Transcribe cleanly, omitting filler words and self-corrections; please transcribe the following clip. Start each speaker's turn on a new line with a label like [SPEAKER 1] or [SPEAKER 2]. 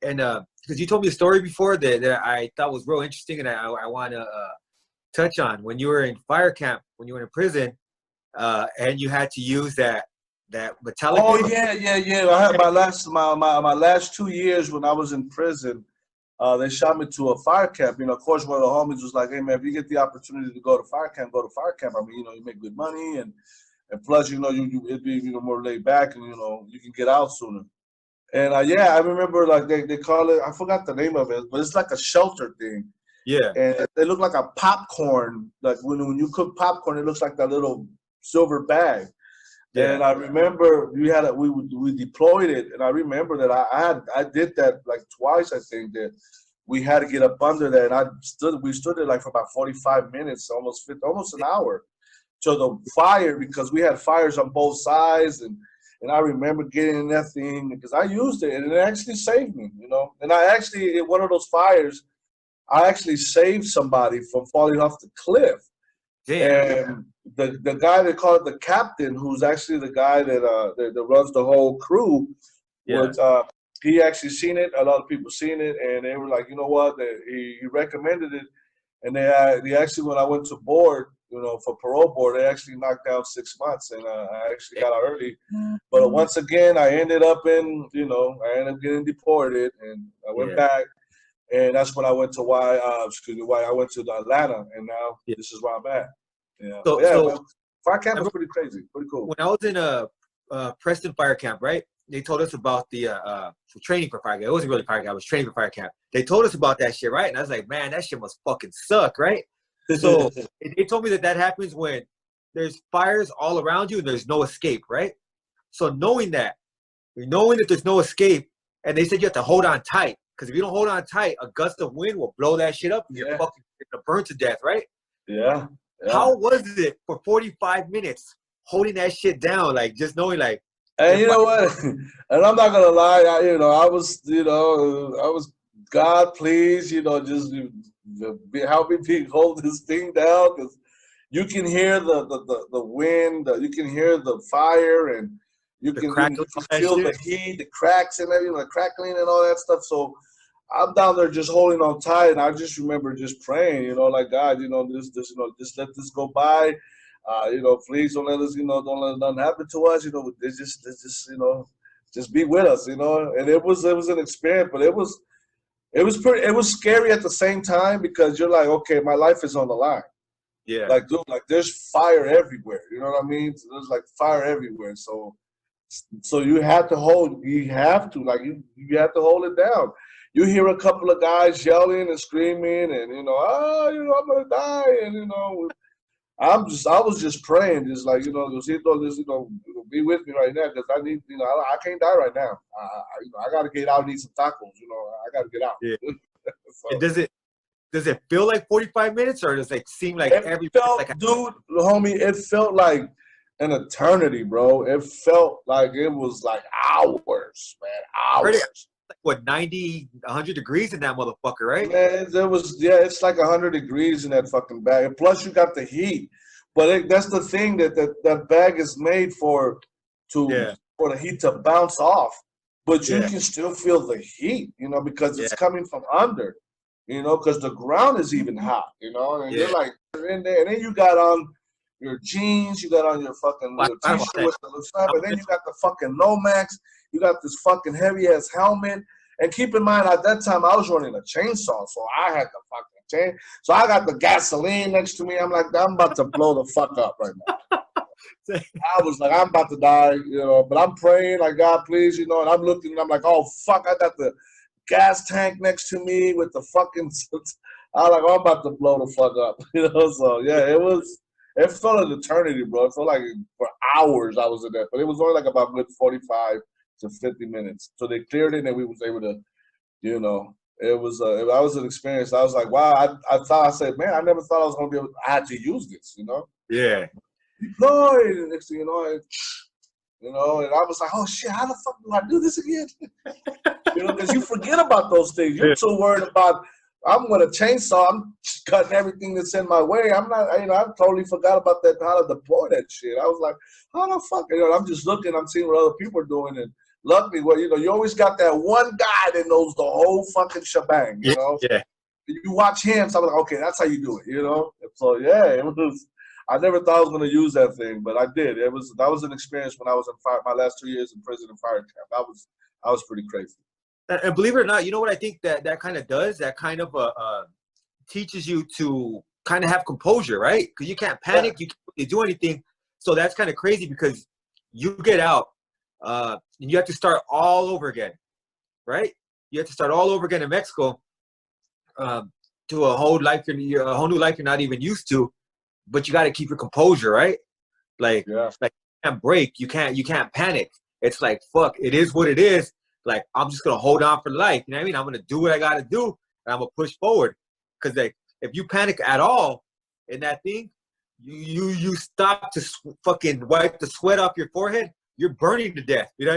[SPEAKER 1] and because you told me a story before that I thought was real interesting, and I want to touch on when you were in fire camp, when you were in prison, and you had to use that metallic.
[SPEAKER 2] Oh yeah. I had my last 2 years when I was in prison. They shot me to a fire camp. Of course, one of the homies was like, "Hey man, if you get the opportunity to go to fire camp, go to fire camp. I mean, you make good money, and plus, it'd be more laid back, and you can get out sooner." And yeah, I remember like they call it. I forgot the name of it, but it's like a shelter thing.
[SPEAKER 1] Yeah.
[SPEAKER 2] And they look like a popcorn. Like when you cook popcorn, it looks like that little silver bag. Yeah. And I remember we deployed it, and I remember that I did that like twice. I think that we had to get up under there, and we stood there like for about 45 minutes, almost an hour, to the fire, because we had fires on both sides, and I remember getting in that thing because I used it, and it actually saved me, And I actually, in one of those fires, I actually saved somebody from falling off the cliff. Damn. And the guy they call it the captain, who's actually the guy that runs the whole crew, was he actually seen it. A lot of people seen it, and they were like, you know what? He recommended it, and they actually, when I went to board, for parole board, they actually knocked down 6 months, and I actually got out early. But once again, I ended up getting deported, and I went back. And that's when I went to why I went to Atlanta, and now this is where I'm at. Yeah. So fire camp was pretty crazy, pretty cool.
[SPEAKER 1] When I was in a Preston fire camp, right? They told us about the training for fire camp. It wasn't really fire camp; I was training for fire camp. They told us about that shit, right? And I was like, man, that shit must fucking suck, right? So they told me that happens when there's fires all around you and there's no escape, right? So knowing that there's no escape, and they said you have to hold on tight. Because if you don't hold on tight, a gust of wind will blow that shit up and you're fucking gonna burn to death, right?
[SPEAKER 2] Yeah.
[SPEAKER 1] How was it for 45 minutes holding that shit down? Like, just knowing, like.
[SPEAKER 2] And you know what? And I'm not gonna lie, I was God, please, just help me hold this thing down, because you can hear the wind, you can hear the fire, and you can feel the heat, the cracks and everything, the crackling and all that stuff. So I'm down there just holding on tight, and I just remember just praying, like, God, just let this go by. Please don't let us, don't let nothing happen to us. Just be with us, And it was an experience, but it was scary at the same time, because you're like, okay, my life is on the line. Yeah. Like, dude, like there's fire everywhere. You know what I mean? So there's like fire everywhere. So you have to hold it down. You hear a couple of guys yelling and screaming, and I'm gonna die, and I was just praying, just like be with me right now, because I need, I can't die right now. I gotta get out and eat some tacos. I gotta get out. Yeah.
[SPEAKER 1] So, does it feel like 45 minutes, or does it seem like
[SPEAKER 2] dude, homie, it felt like an eternity, bro. It felt like it was like hours, man, hours.
[SPEAKER 1] What, 90, 100 degrees in that motherfucker, right?
[SPEAKER 2] Man, it's like 100 degrees in that fucking bag. And plus, you got the heat. But that's the thing, that bag is made for the heat to bounce off. But you can still feel the heat, because it's coming from under, because the ground is even hot, and you're like, you're in there. And then you got on your jeans, you got on your fucking little t-shirt with the stuff, and then you got the fucking Nomex, you got this fucking heavy-ass helmet. And keep in mind, at that time, I was running a chainsaw, so I had the fucking chain. So I got the gasoline next to me. I'm like, I'm about to blow the fuck up right now. I was like, I'm about to die, but I'm praying, like, God, please, and I'm looking, and I'm like, oh, fuck, I got the gas tank next to me with the fucking, I'm like, oh, I'm about to blow the fuck up, so, yeah, it felt an eternity, bro. It felt like for hours I was in there, but it was only like about good 45 to 50 minutes. So they cleared it, and we was able to, it was an experience. I was like, wow, I said, man, I never thought I was going to be able to actually use this,
[SPEAKER 1] Yeah.
[SPEAKER 2] Deployed, and next thing and I was like, oh shit, how the fuck do I do this again? Because you forget about those things. You're so worried about, I'm going to chainsaw, I'm cutting everything that's in my way. I'm not, I totally forgot about that, how to deploy that shit. I was like, how the fuck, I'm just looking, I'm seeing what other people are doing, and luckily, well, you know, you always got that one guy that knows the whole fucking shebang, you know?
[SPEAKER 1] Yeah.
[SPEAKER 2] You watch him, so I'm like, okay, that's how you do it, you know? And so, yeah, it was, I never thought I was going to use that thing, but I did. That was an experience when I was in fire, my last 2 years in prison and fire camp. I was pretty crazy.
[SPEAKER 1] And believe it or not, you know what I think that kind of does? That kind of teaches you to kind of have composure, right? Because you can't panic, you can't really do anything. So that's kind of crazy because you get out and you have to start all over again, right? You have to start all over again in Mexico to a whole new life you're not even used to, but you got to keep your composure, right? Like you can't break, you can't panic. It's like, fuck, it is what it is. Like, I'm just gonna hold on for life. You know what I mean? I'm gonna do what I gotta do, and I'm gonna push forward. Because like, if you panic at all in that thing, you stop to fucking wipe the sweat off your forehead. You're burning to death. You know what I mean?